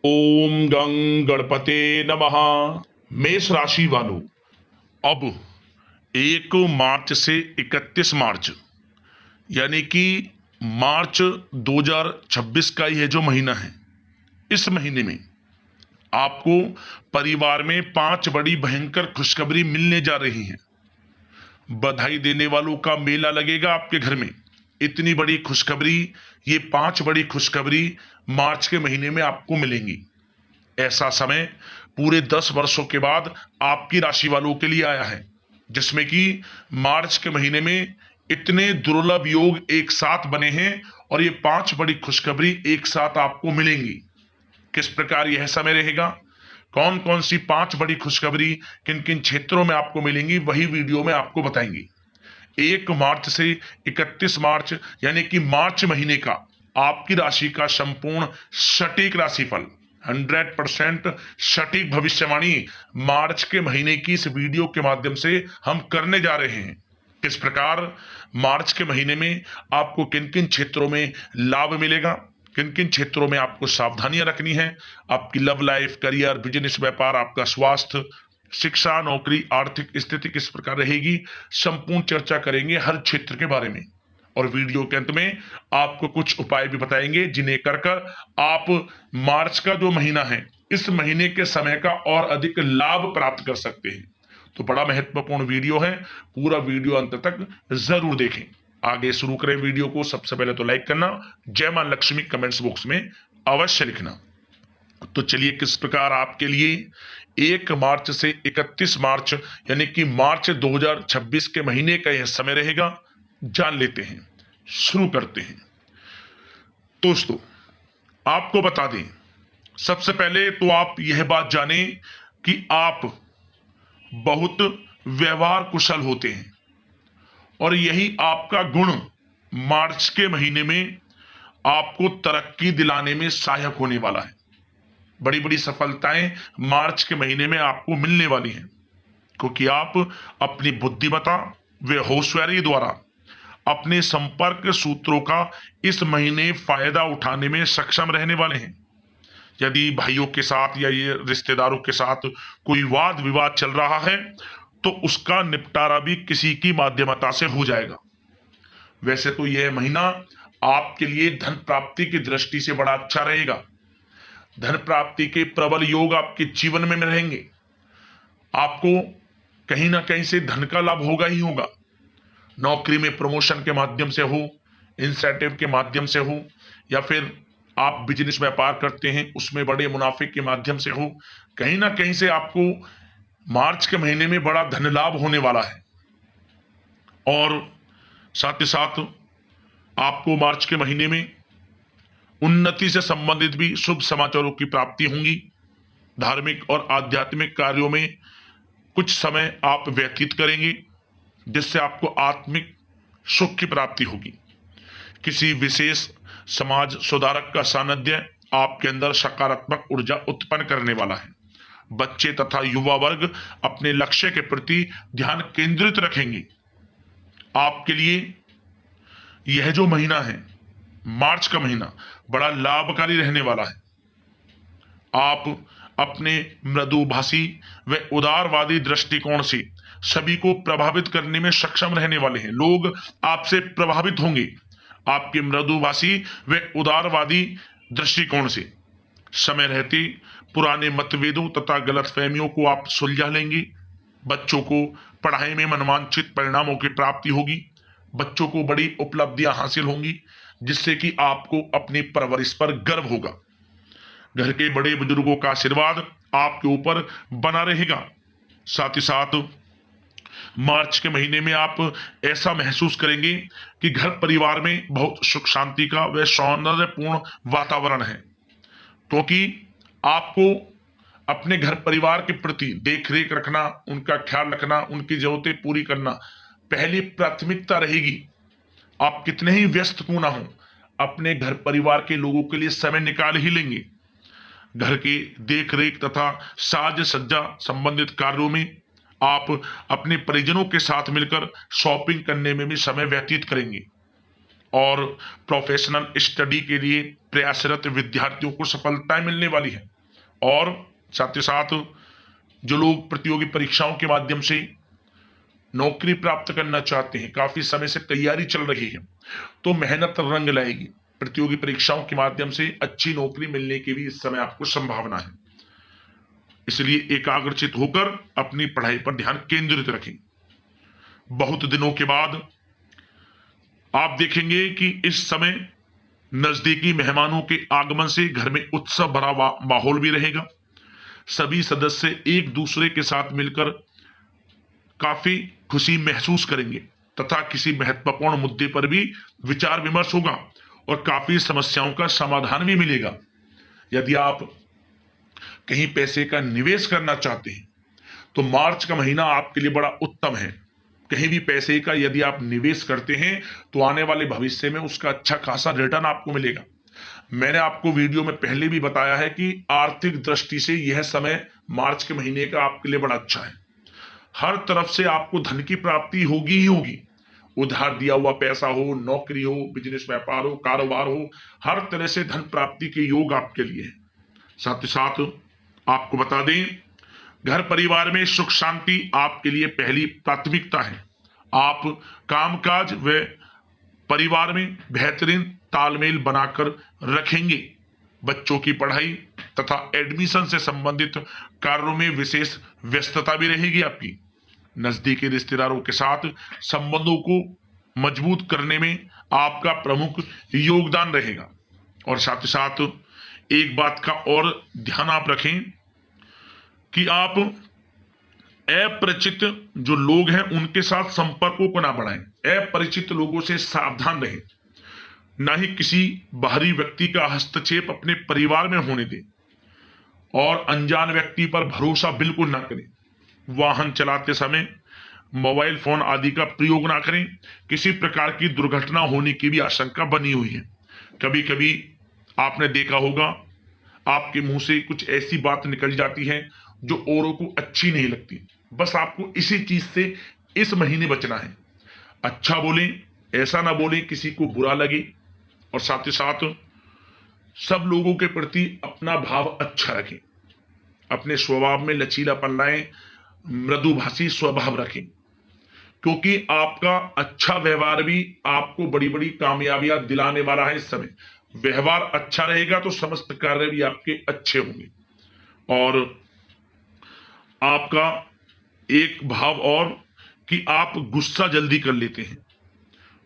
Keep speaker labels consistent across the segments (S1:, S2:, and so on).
S1: ओम गं गणपते नमः। मेष राशि वालों, अब 1 मार्च से 31 मार्च यानी कि मार्च 2026 का यह जो महीना है, इस महीने में आपको परिवार में 5 बड़ी भयंकर खुशखबरी मिलने जा रही है। बधाई देने वालों का मेला लगेगा आपके घर में। इतनी बड़ी खुशखबरी, ये 5 बड़ी खुशखबरी मार्च के महीने में आपको मिलेंगी। ऐसा समय पूरे 10 वर्षों के बाद आपकी राशि वालों के लिए आया है, जिसमें कि मार्च के महीने में इतने दुर्लभ योग एक साथ बने हैं और ये 5 बड़ी खुशखबरी एक साथ आपको मिलेंगी। किस प्रकार यह समय रहेगा, कौन कौन सी 5 बड़ी खुशखबरी किन किन क्षेत्रों में आपको मिलेंगी, वही वीडियो में आपको बताएंगे। 1 मार्च से 31 मार्च यानी कि मार्च महीने का आपकी राशि का संपूर्ण सटीक राशिफल, 100% सटीक भविष्यवाणी मार्च के महीने की इस वीडियो के माध्यम से हम करने जा रहे हैं। किस प्रकार मार्च के महीने में आपको किन किन क्षेत्रों में लाभ मिलेगा, किन किन क्षेत्रों में आपको सावधानियां रखनी है, आपकी लव लाइफ, करियर, बिजनेस, व्यापार, आपका स्वास्थ्य, शिक्षा, नौकरी, आर्थिक स्थिति किस प्रकार रहेगी, संपूर्ण चर्चा करेंगे हर क्षेत्र के बारे में। और वीडियो के अंत में आपको कुछ उपाय भी बताएंगे जिन्हें कर कर आप मार्च का जो महीना है, इस महीने के समय का और अधिक लाभ प्राप्त कर सकते हैं। तो बड़ा महत्वपूर्ण वीडियो है, पूरा वीडियो अंत तक जरूर देखें। आगे शुरू करें वीडियो को। सबसे पहले तो लाइक करना, जय मां लक्ष्मी कमेंट्स बॉक्स में अवश्य लिखना। तो चलिए, किस प्रकार आपके लिए 1 मार्च से 31 मार्च यानी कि मार्च 2026 के महीने का यह समय रहेगा, जान लेते हैं। शुरू करते हैं। दोस्तों, आपको बता दें, सबसे पहले तो आप यह बात जानें कि आप बहुत व्यवहार कुशल होते हैं और यही आपका गुण मार्च के महीने में आपको तरक्की दिलाने में सहायक होने वाला है। बड़ी बड़ी सफलताएं मार्च के महीने में आपको मिलने वाली हैं, क्योंकि आप अपनी बुद्धिमत्ता व होशियारी द्वारा अपने संपर्क सूत्रों का इस महीने फायदा उठाने में सक्षम रहने वाले हैं। यदि भाइयों के साथ या ये रिश्तेदारों के साथ कोई वाद विवाद चल रहा है तो उसका निपटारा भी किसी की माध्यमता से हो जाएगा। वैसे तो यह महीना आपके लिए धन प्राप्ति की दृष्टि से बड़ा अच्छा रहेगा। धन प्राप्ति के प्रबल योग आपके जीवन में रहेंगे। आपको कहीं ना कहीं से धन का लाभ होगा ही होगा। नौकरी में प्रमोशन के माध्यम से हो, इंसेंटिव के माध्यम से हो, या फिर आप बिजनेस व्यापार करते हैं उसमें बड़े मुनाफे के माध्यम से हो, कहीं ना कहीं से आपको मार्च के महीने में बड़ा धन लाभ होने वाला है। और साथ ही साथ आपको मार्च के महीने में उन्नति से संबंधित भी शुभ समाचारों की प्राप्ति होंगी। धार्मिक और आध्यात्मिक कार्यों में कुछ समय आप व्यतीत करेंगे, जिससे आपको आत्मिक सुख की प्राप्ति होगी। किसी विशेष समाज सुधारक का सानिध्य आपके अंदर सकारात्मक ऊर्जा उत्पन्न करने वाला है। बच्चे तथा युवा वर्ग अपने लक्ष्य के प्रति ध्यान केंद्रित रखेंगे। आपके लिए यह जो महीना है, मार्च का महीना, बड़ा लाभकारी रहने वाला है। आप अपने मृदुभाषी व उदारवादी दृष्टिकोण से सभी को प्रभावित करने में सक्षम रहने वाले हैं। लोग आपसे प्रभावित होंगे आपके मृदुभाषी व उदारवादी दृष्टिकोण से। समय रहते पुराने मतभेदों तथा गलतफहमियों को आप सुलझा लेंगे। बच्चों को पढ़ाई में मनवांछित परिणामों की प्राप्ति होगी। बच्चों को बड़ी उपलब्धियां हासिल होंगी, जिससे कि आपको अपनी परवरिश पर गर्व होगा। घर के बड़े बुजुर्गों का आशीर्वाद आपके ऊपर बना रहेगा। साथ ही साथ मार्च के महीने में आप ऐसा महसूस करेंगे कि घर परिवार में बहुत सुख शांति का व सौंदर्यपूर्ण वातावरण है, क्योंकि आपको अपने घर परिवार के प्रति देख रेख रखना, उनका ख्याल रखना, उनकी जरूरतें पूरी करना पहली प्राथमिकता रहेगी। आप कितने ही व्यस्त क्यों ना हो, अपने घर परिवार के लोगों के लिए समय निकाल ही लेंगे। घर की देख रेख तथा साज सज्जा संबंधित कार्यों में आप अपने परिजनों के साथ मिलकर शॉपिंग करने में भी समय व्यतीत करेंगे। और प्रोफेशनल स्टडी के लिए प्रयासरत विद्यार्थियों को सफलताएं मिलने वाली है। और साथ ही साथ जो लोग प्रतियोगी परीक्षाओं के माध्यम से नौकरी प्राप्त करना चाहते हैं, काफी समय से तैयारी चल रही है, तो मेहनत रंग लाएगी। प्रतियोगी परीक्षाओं के माध्यम से अच्छी नौकरी मिलने की भी इस समय आपको संभावना है। इसलिए एकाग्रचित होकर अपनी पढ़ाई पर ध्यान केंद्रित रखें। बहुत दिनों के बाद आप देखेंगे कि इस समय नजदीकी मेहमानों के आगमन से घर में उत्सव भरा माहौल भी रहेगा। सभी सदस्य एक दूसरे के साथ मिलकर काफी खुशी महसूस करेंगे तथा किसी महत्वपूर्ण मुद्दे पर भी विचार विमर्श होगा और काफी समस्याओं का समाधान भी मिलेगा। यदि आप कहीं पैसे का निवेश करना चाहते हैं तो मार्च का महीना आपके लिए बड़ा उत्तम है। कहीं भी पैसे का यदि आप निवेश करते हैं तो आने वाले भविष्य में उसका अच्छा खासा रिटर्न आपको मिलेगा। मैंने आपको वीडियो में पहले भी बताया है कि आर्थिक दृष्टि से यह समय मार्च के महीने का आपके लिए बड़ा अच्छा है। हर तरफ से आपको धन की प्राप्ति होगी ही होगी। उधार दिया हुआ पैसा हो, नौकरी हो, बिजनेस व्यापार हो, कारोबार हो, हर तरह से धन प्राप्ति के योग आपके लिए है। साथ ही साथ आपको बता दें, घर परिवार में सुख शांति आपके लिए पहली प्राथमिकता है। आप कामकाज व परिवार में बेहतरीन तालमेल बनाकर रखेंगे। बच्चों की पढ़ाई तथा एडमिशन से संबंधित कार्यों में विशेष व्यस्तता भी रहेगी आपकी। नजदीकी रिश्तेदारों के साथ संबंधों को मजबूत करने में आपका प्रमुख योगदान रहेगा। और साथ ही साथ एक बात का और ध्यान आप रखें कि आप अपरिचित जो लोग हैं उनके साथ संपर्कों को ना बढ़ाएं। अपरिचित लोगों से सावधान रहें। ना ही किसी बाहरी व्यक्ति का हस्तक्षेप अपने परिवार में होने दें और अनजान व्यक्ति पर भरोसा बिल्कुल ना करें। वाहन चलाते समय मोबाइल फोन आदि का प्रयोग ना करें। किसी प्रकार की दुर्घटना होने की भी आशंका बनी हुई है। कभी कभी आपने देखा होगा, आपके मुंह से कुछ ऐसी बात निकल जाती है जो औरों को अच्छी नहीं लगती। बस आपको इसी चीज से इस महीने बचना है। अच्छा बोलें, ऐसा ना बोलें किसी को बुरा लगे। और साथ ही साथ सब लोगों के प्रति अपना भाव अच्छा रखें। अपने स्वभाव में लचीलापन लाएं, मृदुभाषी स्वभाव रखें, क्योंकि आपका अच्छा व्यवहार भी आपको बड़ी बड़ी कामयाबियां दिलाने वाला है। इस समय व्यवहार अच्छा रहेगा तो समस्त कार्य भी आपके अच्छे होंगे। और आपका एक भाव और कि आप गुस्सा जल्दी कर लेते हैं।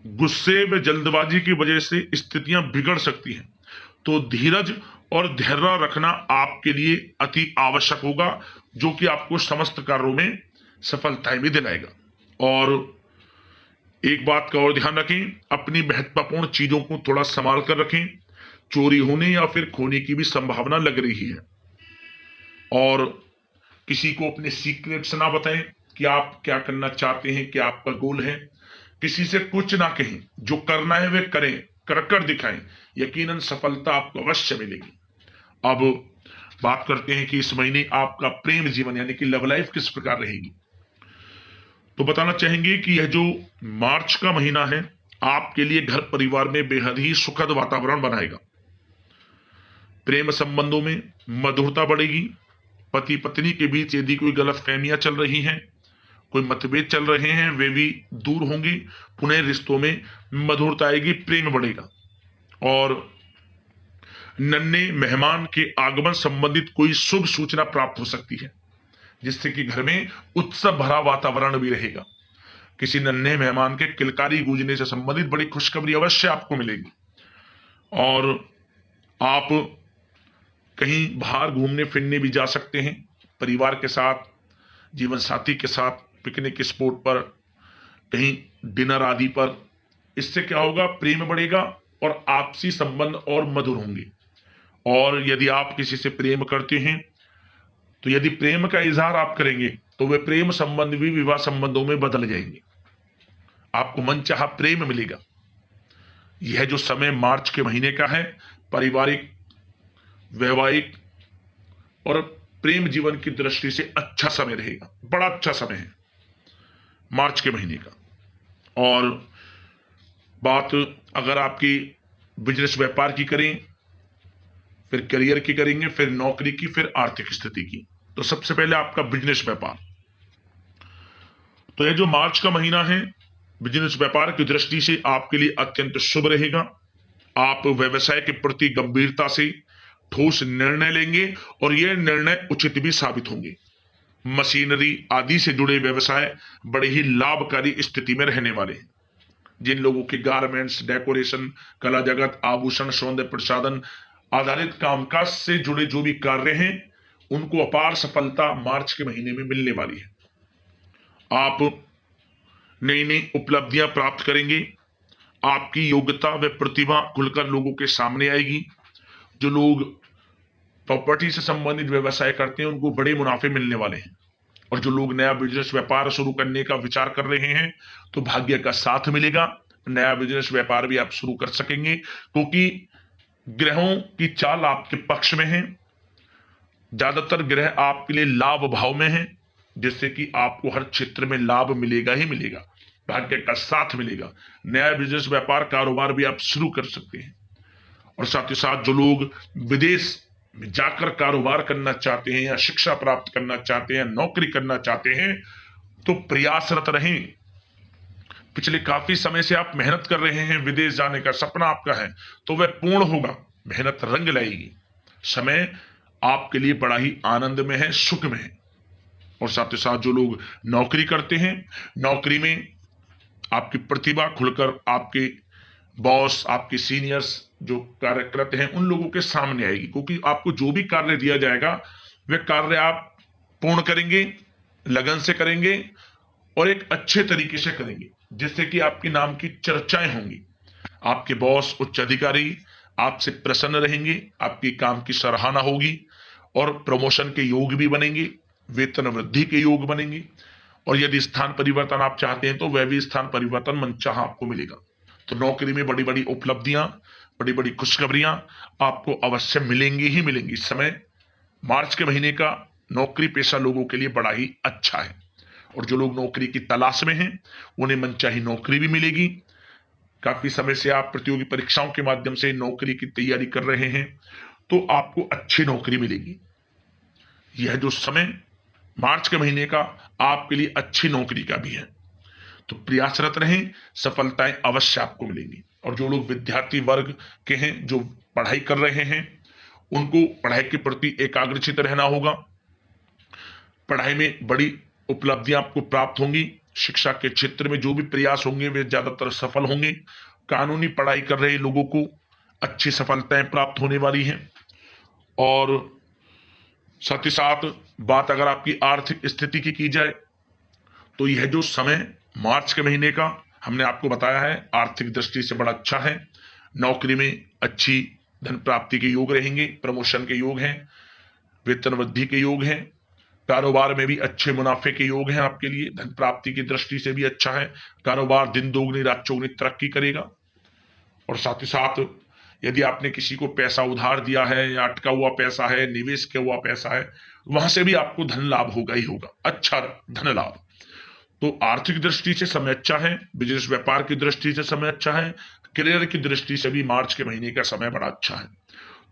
S1: गुस्से में जल्दबाजी की वजह से स्थितियां बिगड़ सकती हैं, तो धीरज और धैर्य रखना आपके लिए अति आवश्यक होगा, जो कि आपको समस्त कार्यों में सफलताएं भी दिलाएगा। और एक बात का और ध्यान रखें, अपनी महत्वपूर्ण चीजों को थोड़ा संभाल कर रखें। चोरी होने या फिर खोने की भी संभावना लग रही है। और किसी को अपने सीक्रेट्स ना बताएं कि आप क्या करना चाहते हैं, क्या आपका गोल है। किसी से कुछ ना कहें, जो करना है वे करें, कर कर दिखाएं। यकीनन सफलता आपको अवश्य मिलेगी। अब बात करते हैं कि इस महीने आपका प्रेम जीवन यानी कि लव लाइफ किस प्रकार रहेगी। तो बताना चाहेंगे कि यह जो मार्च का महीना है आपके लिए घर परिवार में बेहद ही सुखद वातावरण बनाएगा। प्रेम संबंधों में मधुरता बढ़ेगी। पति पत्नी के बीच यदि कोई गलतफहमियां चल रही हैं, कोई मतभेद चल रहे हैं, वे भी दूर होंगे। पुनः रिश्तों में मधुरता आएगी, प्रेम बढ़ेगा। और नन्हे मेहमान के आगमन संबंधित कोई शुभ सूचना प्राप्त हो सकती है, जिससे कि घर में उत्सव भरा वातावरण भी रहेगा। किसी नन्हे मेहमान के किलकारी गूंजने से संबंधित बड़ी खुशखबरी अवश्य आपको मिलेगी। और आप कहीं बाहर घूमने फिरने भी जा सकते हैं, परिवार के साथ, जीवन साथी के साथ, पिकनिक स्पॉट पर, कहीं डिनर आदि पर। इससे क्या होगा, प्रेम बढ़ेगा और आपसी संबंध और मधुर होंगे। और यदि आप किसी से प्रेम करते हैं तो यदि प्रेम का इजहार आप करेंगे तो वे प्रेम संबंध भी विवाह संबंधों में बदल जाएंगे। आपको मनचाहा प्रेम मिलेगा। यह जो समय मार्च के महीने का है, पारिवारिक, वैवाहिक और प्रेम जीवन की दृष्टि से अच्छा समय रहेगा। बड़ा अच्छा समय है मार्च के महीने का। और बात अगर आपकी बिजनेस व्यापार की करें फिर करियर की करेंगे, फिर नौकरी की, फिर आर्थिक स्थिति की। तो सबसे पहले आपका बिजनेस व्यापार। तो ये जो मार्च का महीना है, बिजनेस व्यापार की दृष्टि से आपके लिए अत्यंत शुभ रहेगा। आप व्यवसाय के प्रति गंभीरता से ठोस निर्णय लेंगे और यह निर्णय उचित भी साबित होंगे। मशीनरी आदि से जुड़े व्यवसाय बड़े ही लाभकारी स्थिति में रहने वाले हैं। जिन लोगों के गारमेंट्स, डेकोरेशन, कला जगत, आभूषण, सौंदर्य प्रसाधन आधारित कामकाज से जुड़े जो भी कार्य हैं, उनको अपार सफलता मार्च के महीने में मिलने वाली है। आप नई नई उपलब्धियां प्राप्त करेंगे। आपकी योग्यता व प्रतिभा खुलकर लोगों के सामने आएगी। जो लोग प्रॉपर्टी से संबंधित व्यवसाय करते हैं, उनको बड़े मुनाफे मिलने वाले हैं। और जो लोग नया बिजनेस व्यापार शुरू करने का विचार कर रहे हैं, तो भाग्य का साथ मिलेगा। नया बिजनेस व्यापार भी आप शुरू कर सकेंगे, क्योंकि ग्रहों की चाल आपके पक्ष में है। ज्यादातर ग्रह आपके लिए लाभ भाव में है, जिससे कि आपको हर क्षेत्र में लाभ मिलेगा ही मिलेगा, भाग्य का साथ मिलेगा। नया बिजनेस व्यापार कारोबार भी आप शुरू कर सकते हैं। और साथ ही साथ जो लोग विदेश में जाकर कारोबार करना चाहते हैं, या शिक्षा प्राप्त करना चाहते हैं, नौकरी करना चाहते हैं, तो प्रयासरत रहें। पिछले काफी समय से आप मेहनत कर रहे हैं, विदेश जाने का सपना आपका है, तो वह पूर्ण होगा। मेहनत रंग लाएगी। समय आपके लिए बड़ा ही आनंद में है, सुख में है। और साथ ही साथ जो लोग नौकरी करते हैं, नौकरी में आपकी प्रतिभा खुलकर आपके बॉस, आपके सीनियर्स जो कार्यरत हैं, उन लोगों के सामने आएगी, क्योंकि आपको जो भी कार्य दिया जाएगा वह कार्य आप पूर्ण करेंगे, लगन से करेंगे और एक अच्छे तरीके से करेंगे, जिससे कि आपके नाम की चर्चाएं होंगी। आपके बॉस, उच्च अधिकारी आपसे प्रसन्न रहेंगे, आपकी काम की सराहना होगी और प्रमोशन के योग भी बनेंगे, वेतन वृद्धि के योग बनेंगे। और यदि स्थान परिवर्तन आप चाहते हैं, तो वह भी स्थान परिवर्तन मनचाहा आपको मिलेगा। तो नौकरी में बड़ी बड़ी उपलब्धियां, बड़ी बड़ी खुशखबरियां आपको अवश्य मिलेंगी ही मिलेंगी। इस समय मार्च के महीने का नौकरी पेशा लोगों के लिए बड़ा ही अच्छा है। और जो लोग नौकरी की तलाश में हैं, उन्हें मनचाही नौकरी भी मिलेगी। काफी समय से आप प्रतियोगी परीक्षाओं के माध्यम से नौकरी की तैयारी कर रहे हैं, तो आपको अच्छी नौकरी मिलेगी। यह जो समय मार्च के महीने का आपके लिए अच्छी नौकरी का भी है, तो प्रयासरत रहें, सफलताएं अवश्य आपको मिलेंगी। और जो लोग विद्यार्थी वर्ग के हैं, जो पढ़ाई कर रहे हैं, उनको पढ़ाई के प्रति एकाग्रचित रहना होगा। पढ़ाई में बड़ी उपलब्धियां आपको प्राप्त होंगी। शिक्षा के क्षेत्र में जो भी प्रयास होंगे वे ज्यादातर सफल होंगे। कानूनी पढ़ाई कर रहे लोगों को अच्छी सफलताएं प्राप्त होने वाली हैं। और साथ ही साथ बात अगर आपकी आर्थिक स्थिति की जाए, तो यह जो समय मार्च के महीने का हमने आपको बताया है, आर्थिक दृष्टि से बड़ा अच्छा है। नौकरी में अच्छी धन प्राप्ति के योग रहेंगे, प्रमोशन के योग हैं, वेतन वृद्धि के योग हैं, कारोबार में भी अच्छे मुनाफे के योग हैं आपके लिए। धन प्राप्ति की दृष्टि से भी अच्छा है। कारोबार दिन दोगुनी रात चौगुनी तरक्की करेगा। और साथ ही साथ यदि आपने किसी को पैसा उधार दिया है, या अटका हुआ पैसा है, निवेश किया हुआ पैसा है, वहां से भी आपको धन लाभ होगा ही होगा, अच्छा धन लाभ। तो आर्थिक दृष्टि से समय अच्छा है, बिजनेस व्यापार की दृष्टि से समय अच्छा है, करियर की दृष्टि से भी मार्च के महीने का समय बड़ा अच्छा है।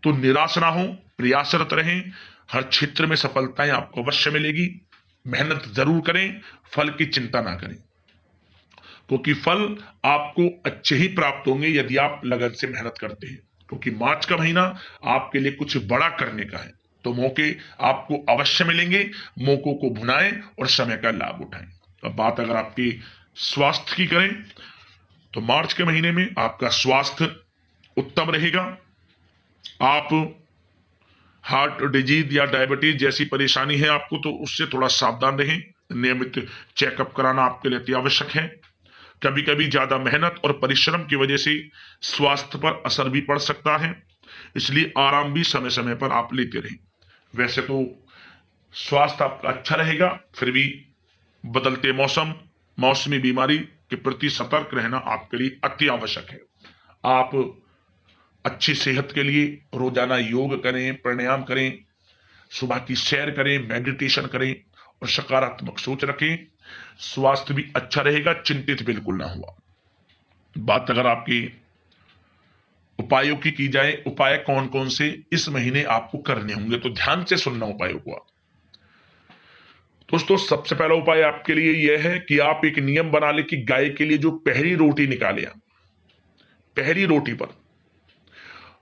S1: तो निराश ना हो, प्रयासरत रहें। हर क्षेत्र में सफलताएं आपको अवश्य मिलेगी। मेहनत जरूर करें, फल की चिंता ना करें, क्योंकि फल आपको अच्छे ही प्राप्त होंगे यदि आप लगन से मेहनत करते हैं। क्योंकि मार्च का महीना आपके लिए कुछ बड़ा करने का है, तो मौके आपको अवश्य मिलेंगे। मौकों को भुनाएं और समय का लाभ उठाएं। अब बात अगर आपकी स्वास्थ्य की करें, तो मार्च के महीने में आपका स्वास्थ्य उत्तम रहेगा। आप हार्ट डिजीज या डायबिटीज जैसी परेशानी है आपको, तो उससे थोड़ा सावधान रहें। नियमित चेकअप कराना आपके लिए अति आवश्यक है। कभी कभी ज्यादा मेहनत और परिश्रम की वजह से स्वास्थ्य पर असर भी पड़ सकता है, इसलिए आराम भी समय समय पर आप लेते रहें। वैसे तो स्वास्थ्य आपका अच्छा रहेगा, फिर भी बदलते मौसम, मौसमी बीमारी के प्रति सतर्क रहना आपके लिए अति आवश्यक है। आप अच्छी सेहत के लिए रोजाना योग करें, प्राणायाम करें, सुबह की सैर करें, मेडिटेशन करें और सकारात्मक सोच रखें। स्वास्थ्य भी अच्छा रहेगा, चिंतित बिल्कुल ना हुआ। बात अगर आपकी उपायों की जाए, उपाय कौन कौन से इस महीने आपको करने होंगे, तो ध्यान से सुनना उपायों को आप। दोस्तों सबसे पहला उपाय आपके लिए यह है कि आप एक नियम बना ले कि गाय के लिए जो पहली रोटी निकाले आप, पहली रोटी पर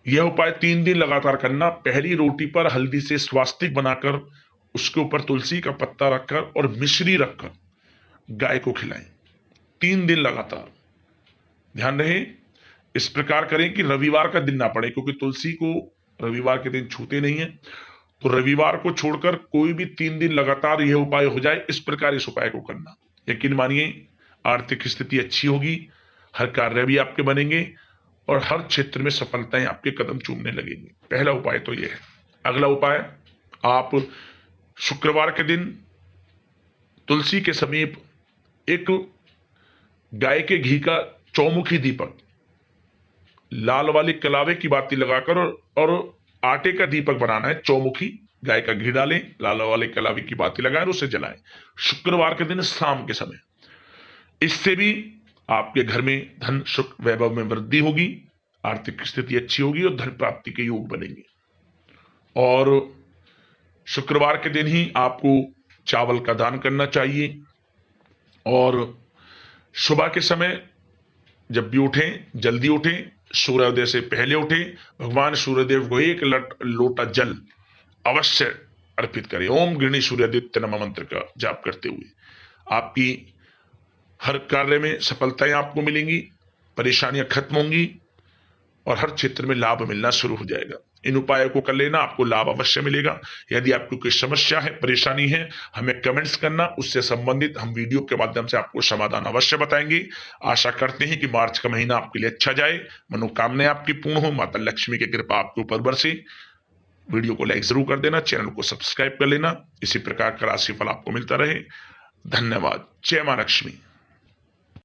S1: यह उपाय 3 दिन लगातार करना। पहली रोटी पर हल्दी से स्वास्तिक बनाकर उसके ऊपर तुलसी का पत्ता रखकर और मिश्री रखकर गाय को खिलाएं 3 दिन लगातार। ध्यान रहे इस प्रकार करें कि रविवार का दिन ना पड़े, क्योंकि तुलसी को रविवार के दिन छूते नहीं है, तो रविवार को छोड़कर कोई भी 3 दिन लगातार यह उपाय हो जाए, इस प्रकार इस उपाय को करना। यकीन मानिए आर्थिक स्थिति अच्छी होगी, हर कार्य भी आपके बनेंगे और हर क्षेत्र में सफलताएं आपके कदम चूमने लगेंगी। पहला उपाय तो यह है। अगला उपाय, आप शुक्रवार के दिन तुलसी के समीप एक गाय के घी का चौमुखी दीपक लाल वाली कलावे की बाती लगाकर और आटे का दीपक बनाना है। चौमुखी गाय का घी डालें, लाल वाले कलावे की बाती लगाएं और उसे जलाएं शुक्रवार के दिन शाम के समय। इससे भी आपके घर में धन सुख वैभव में वृद्धि होगी, आर्थिक स्थिति अच्छी होगी और धन प्राप्ति के योग बनेंगे। और शुक्रवार के दिन ही आपको चावल का दान करना चाहिए। और सुबह के समय जब भी उठें जल्दी उठें, सूर्योदय से पहले उठें, भगवान सूर्यदेव को एक लोटा जल अवश्य अर्पित करें। ओम गृणी सूर्यादित्य नमः मंत्र का जाप करते हुए आपकी हर कार्य में सफलताएं आपको मिलेंगी, परेशानियां खत्म होंगी और हर क्षेत्र में लाभ मिलना शुरू हो जाएगा। इन उपायों को कर लेना, आपको लाभ अवश्य मिलेगा। यदि आपको कोई समस्या है, परेशानी है, हमें कमेंट्स करना, उससे संबंधित हम वीडियो के माध्यम से आपको समाधान अवश्य बताएंगे। आशा करते हैं कि मार्च का महीना आपके लिए अच्छा जाए, मनोकामनाएं आपकी पूर्ण हो, माता लक्ष्मी की कृपा आपके ऊपर बरसे। वीडियो को लाइक जरूर कर देना, चैनल को सब्सक्राइब कर लेना। इसी प्रकार का राशिफल आपको मिलता रहे। धन्यवाद। जय मां लक्ष्मी।